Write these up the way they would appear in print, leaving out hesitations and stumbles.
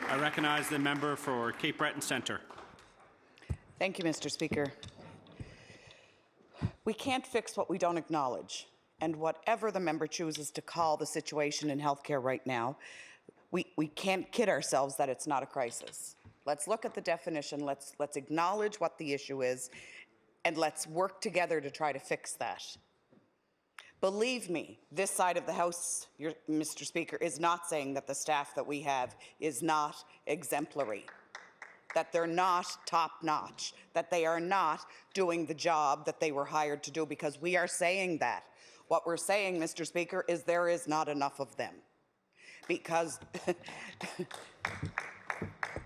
I recognize the member for Cape Breton Centre. Thank you, Mr. Speaker. We can't fix what we don't acknowledge, and whatever the member chooses to call the situation in healthcare right now, we can't kid ourselves that it's not a crisis. Let's look at the definition, let's acknowledge what the issue is, and let's work together to try to fix that. Believe me, this side of the House, Mr. Speaker, is not saying that the staff that we have is not exemplary, that they're not top-notch, that they are not doing the job that they were hired to do, because we are saying that. What we're saying, Mr. Speaker, is there is not enough of them. Because,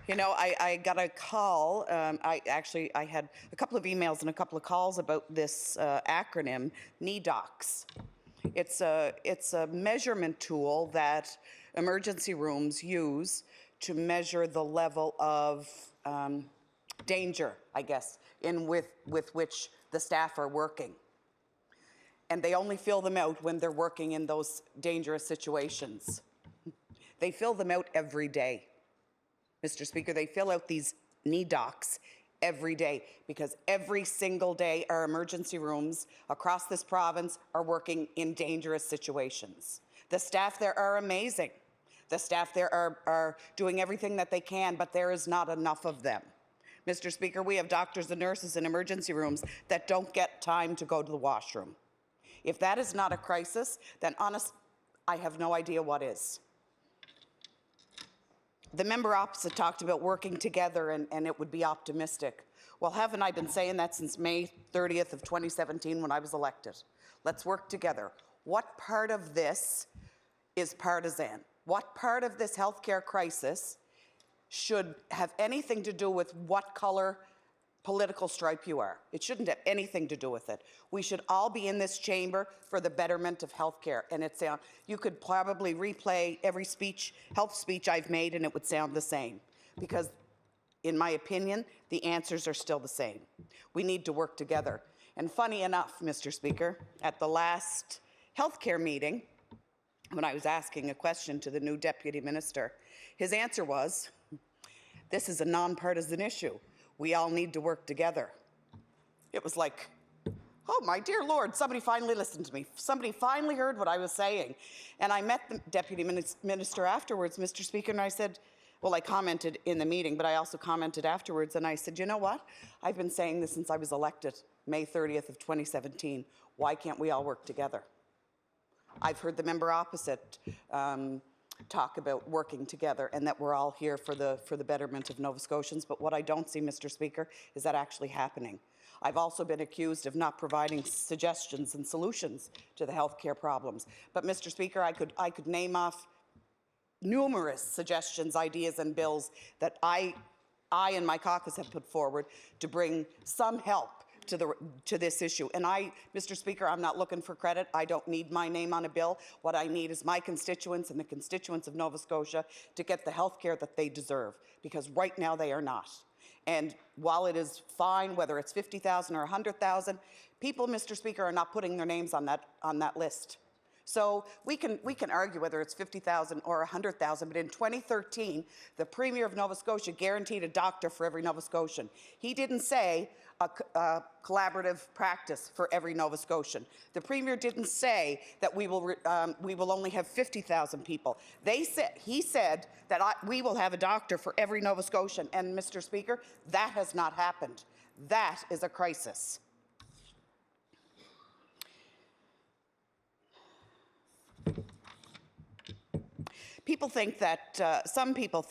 you know, I got a call, I had a couple of emails and a couple of calls about this acronym, NEDOCS. It's a measurement tool that emergency rooms use to measure the level of danger, I guess, with which the staff are working. And they only fill them out when they're working in those dangerous situations. They fill them out every day. Mr. Speaker, they fill out these NEDOCS every day, because every single day our emergency rooms across this province are working in dangerous situations. The staff there are amazing. The staff there are doing everything that they can, but there is not enough of them. Mr. Speaker, we have doctors and nurses in emergency rooms that don't get time to go to the washroom. If that is not a crisis, then I have no idea what is. The member opposite talked about working together and it would be optimistic. Well, haven't I been saying that since May 30th of 2017 when I was elected? Let's work together. What part of this is partisan? What part of this healthcare crisis should have anything to do with what color political stripe you are? It shouldn't have anything to do with it. We should all be in this chamber for the betterment of healthcare. And it's you could probably replay every health speech I've made, and it would sound the same. Because, in my opinion, the answers are still the same. We need to work together. And funny enough, Mr. Speaker, at the last healthcare meeting, when I was asking a question to the new Deputy Minister, his answer was, "This is a nonpartisan issue. We all need to work together." It was like, oh my dear Lord, somebody finally listened to me. Somebody finally heard what I was saying. And I met the Deputy Minister afterwards, Mr. Speaker, and I said, well, I commented in the meeting, but I also commented afterwards, and I said, you know what? I've been saying this since I was elected, May 30th of 2017. Why can't we all work together? I've heard the member opposite talk about working together and that we're all here for the betterment of Nova Scotians, but what I don't see, Mr. Speaker, is that actually happening. I've also been accused of not providing suggestions and solutions to the healthcare problems. But, Mr. Speaker, I could name off numerous suggestions, ideas and bills that I and my caucus have put forward to bring some help to this issue. And Mr. Speaker, I'm not looking for credit. I don't need my name on a bill. What I need is my constituents and the constituents of Nova Scotia to get the health care that they deserve, because right now they are not. And while it is fine whether it's 50,000 or 100,000, people, Mr. Speaker, are not putting their names on that list. So we can argue whether it's 50,000 or 100,000, but in 2013, the Premier of Nova Scotia guaranteed a doctor for every Nova Scotian. He didn't say a collaborative practice for every Nova Scotian. The Premier didn't say that we will only have 50,000 people. He said that we will have a doctor for every Nova Scotian, and Mr. Speaker, that has not happened. That is a crisis. People think that, some people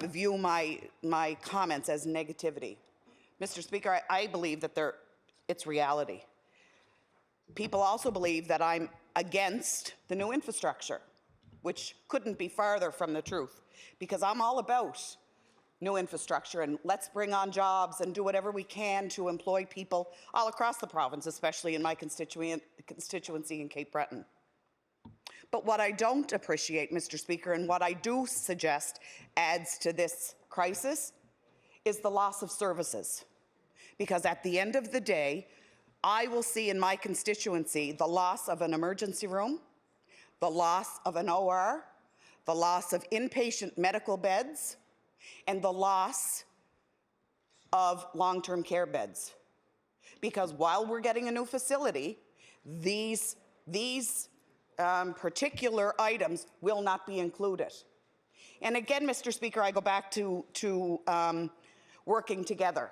view my comments as negativity. Mr. Speaker, I believe that it's reality. People also believe that I'm against the new infrastructure, which couldn't be farther from the truth, because I'm all about new infrastructure and let's bring on jobs and do whatever we can to employ people all across the province, especially in my constituency in Cape Breton. But what I don't appreciate, Mr. Speaker, and what I do suggest adds to this crisis is the loss of services. Because at the end of the day, I will see in my constituency the loss of an emergency room, the loss of an OR, the loss of inpatient medical beds, and the loss of long-term care beds. Because while we're getting a new facility, these particular items will not be included. And again, Mr. Speaker, I go back to working together.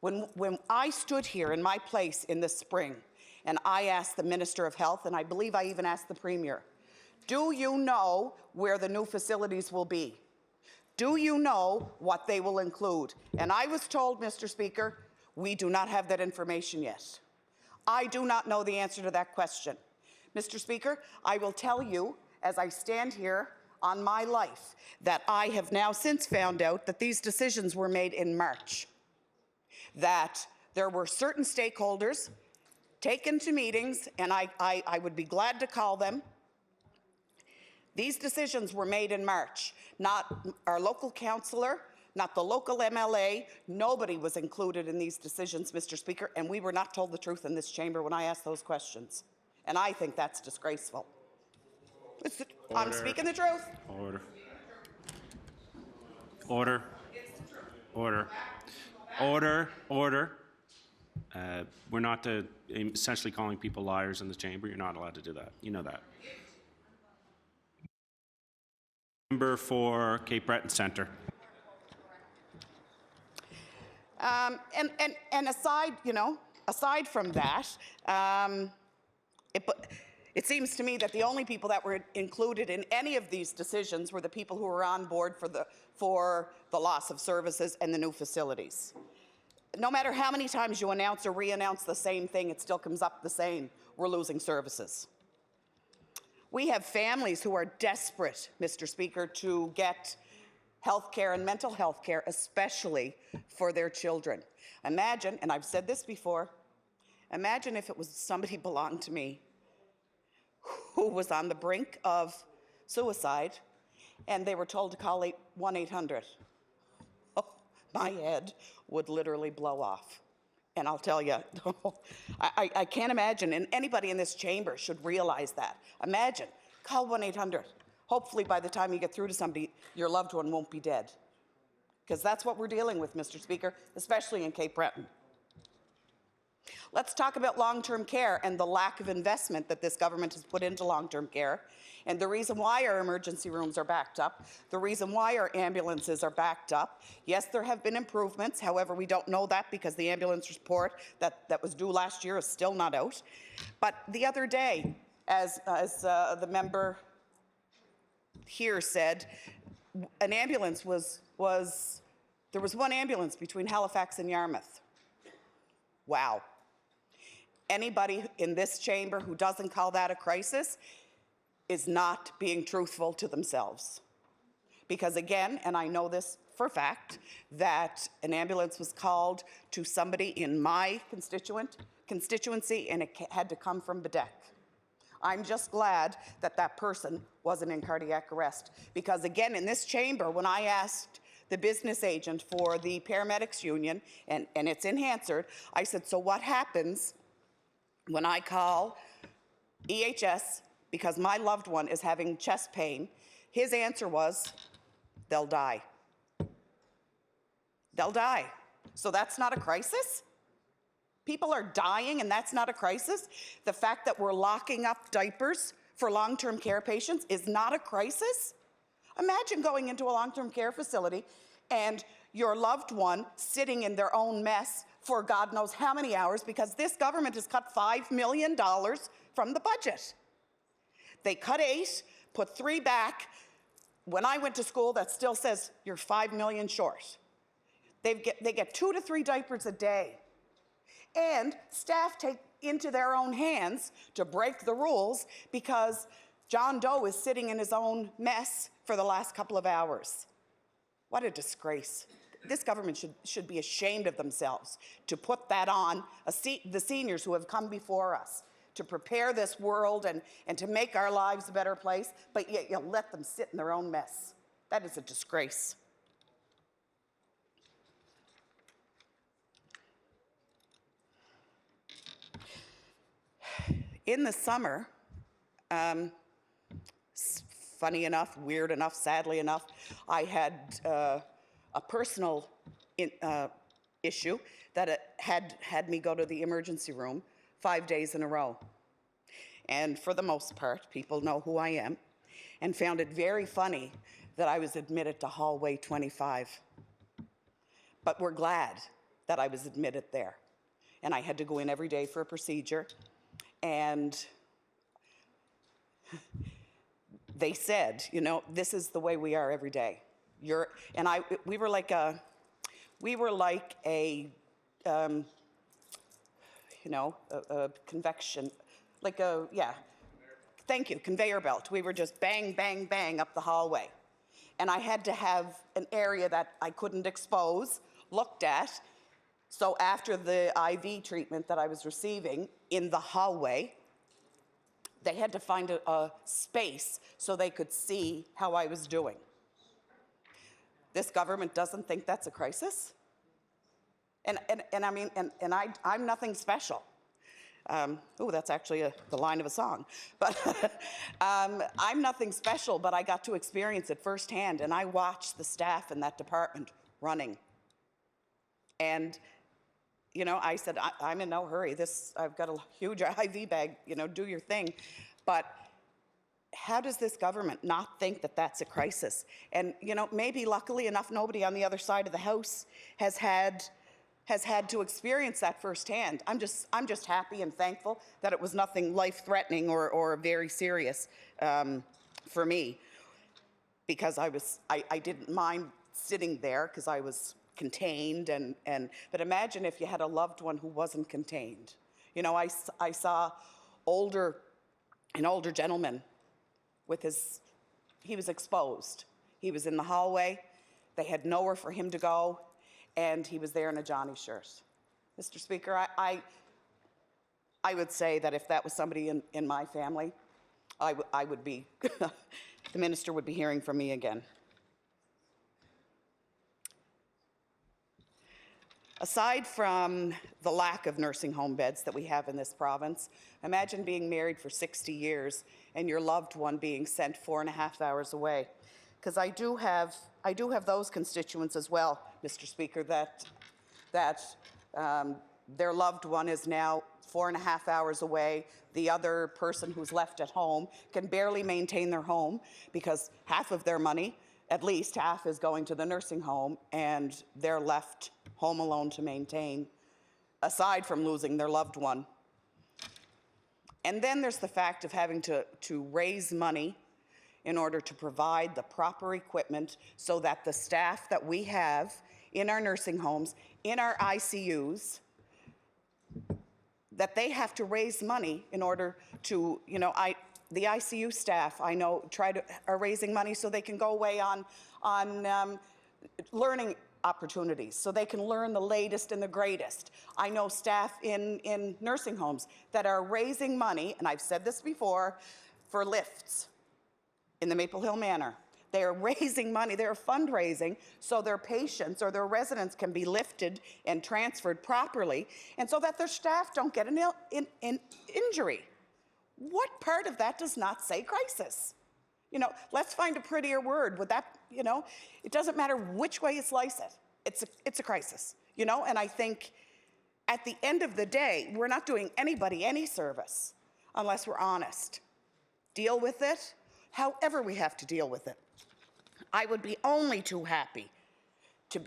When I stood here in my place in the spring, and I asked the Minister of Health, and I believe I even asked the Premier, do you know where the new facilities will be? Do you know what they will include? And I was told, Mr. Speaker, we do not have that information yet. I do not know the answer to that question. Mr. Speaker, I will tell you, as I stand here on my life, that I have now since found out that these decisions were made in March, that there were certain stakeholders taken to meetings, and I would be glad to call them. These decisions were made in March, not our local councillor, not the local MLA. Nobody was included in these decisions, Mr. Speaker, and we were not told the truth in this chamber when I asked those questions. And I think that's disgraceful. I'm speaking the truth. Order. Order. Order. Order. Order. We're not essentially calling people liars in the chamber. You're not allowed to do that. You know that. Member for Cape Breton Centre. And aside from that, it seems to me that the only people that were included in any of these decisions were the people who were on board for the loss of services and the new facilities. No matter how many times you announce or re-announce the same thing, it still comes up the same. We're losing services. We have families who are desperate, Mr. Speaker, to get health care and mental health care, especially for their children. Imagine, and I've said this before, imagine if it was somebody belonged to me who was on the brink of suicide and they were told to call 1-800. Oh, my head would literally blow off. And I'll tell you, I can't imagine, and anybody in this chamber should realize that. Imagine, call 1-800. Hopefully by the time you get through to somebody, your loved one won't be dead. Because that's what we're dealing with, Mr. Speaker, especially in Cape Breton. Let's talk about long-term care and the lack of investment that this government has put into long-term care, and the reason why our emergency rooms are backed up, the reason why our ambulances are backed up. Yes, there have been improvements. However, we don't know that because the ambulance report that was due last year is still not out. But the other day, as the member here said, an ambulance there was one ambulance between Halifax and Yarmouth. Wow. Anybody in this chamber who doesn't call that a crisis is not being truthful to themselves. Because again, and I know this for a fact, that an ambulance was called to somebody in my constituency and it had to come from Bedeck. I'm just glad that that person wasn't in cardiac arrest. Because again, in this chamber, when I asked the business agent for the paramedics union, and it's in Hansard, I said, so what happens when I call EHS because my loved one is having chest pain? His answer was, they'll die. They'll die. So that's not a crisis? People are dying and that's not a crisis? The fact that we're locking up diapers for long-term care patients is not a crisis? Imagine going into a long-term care facility and your loved one sitting in their own mess for God knows how many hours because this government has cut $5 million from the budget. They cut 8, put 3 back. When I went to school, that still says you're $5 million short. They get 2 to 3 diapers a day. And staff take into their own hands to break the rules because John Doe is sitting in his own mess for the last couple of hours. What a disgrace. This government should be ashamed of themselves to put that on the seniors who have come before us to prepare this world and to make our lives a better place, but yet you let them sit in their own mess. That is a disgrace. In the summer, funny enough, weird enough, sadly enough, I had a personal issue that it had me go to the emergency room 5 days in a row. And for the most part, people know who I am, and found it very funny that I was admitted to hallway 25. But we're glad that I was admitted there. And I had to go in every day for a procedure. And they said, you know, this is the way we are every day. We were like a convection, thank you, conveyor belt. We were just bang, bang, bang up the hallway. And I had to have an area that I couldn't expose looked at. So after the IV treatment that I was receiving in the hallway, they had to find a space so they could see how I was doing. This government doesn't think that's a crisis. And I mean, I'm nothing special. That's actually the line of a song. But I'm nothing special, but I got to experience it firsthand, and I watched the staff in that department running. And, you know, I said, I'm in no hurry. I've got a huge IV bag, you know, do your thing. But how does this government not think that that's a crisis? And, you know, maybe luckily enough, nobody on the other side of the house has had to experience that firsthand. I'm just happy and thankful that it was nothing life-threatening or very serious for me, because I didn't mind sitting there because I was contained. But imagine if you had a loved one who wasn't contained. You know, I saw an older gentleman he was exposed. He was in the hallway. They had nowhere for him to go. And he was there in a Johnny shirt. Mr. Speaker, I would say that if that was somebody in my family, I would be, the minister would be hearing from me again. Aside from the lack of nursing home beds that we have in this province, imagine being married for 60 years and your loved one being sent 4.5 hours away. Because I do have those constituents as well, Mr. Speaker, that their loved one is now 4.5 hours away. The other person who's left at home can barely maintain their home because half of their money, at least half, is going to the nursing home, and they're left home alone to maintain, aside from losing their loved one. And then there's the fact of having to raise money in order to provide the proper equipment so that the staff that we have in our nursing homes, in our ICUs, that they have to raise money in order to, you know, the ICU staff, I know, are raising money so they can go away on learning opportunities, so they can learn the latest and the greatest. I know staff in nursing homes that are raising money, and I've said this before, for lifts in the Maple Hill Manor. They are raising money, they're fundraising so their patients or their residents can be lifted and transferred properly, and so that their staff don't get an injury. What part of that does not say crisis? You know, let's find a prettier word. Would that, you know, it doesn't matter which way you slice it. It's a crisis, you know, and I think at the end of the day, we're not doing anybody any service unless we're honest. Deal with it however we have to deal with it. I would be only too happy to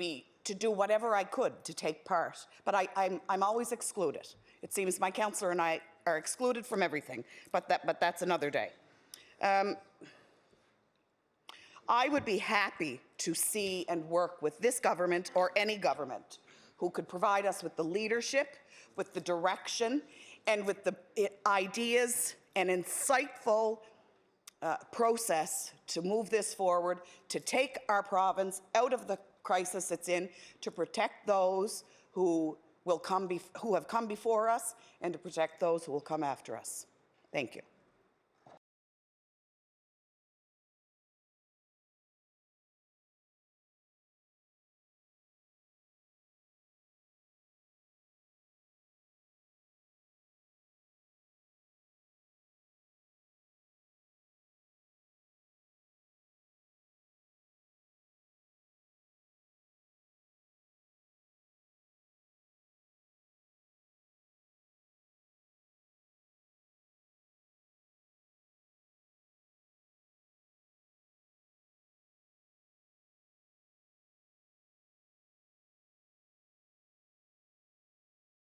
do whatever I could to take part, but I'm always excluded. It seems my counselor and I are excluded from everything, but that's another day. I would be happy to see and work with this government or any government who could provide us with the leadership, with the direction, and with the ideas and insightful process to move this forward, to take our province out of the crisis it's in, to protect those who have come before us, and to protect those who will come after us. Thank you.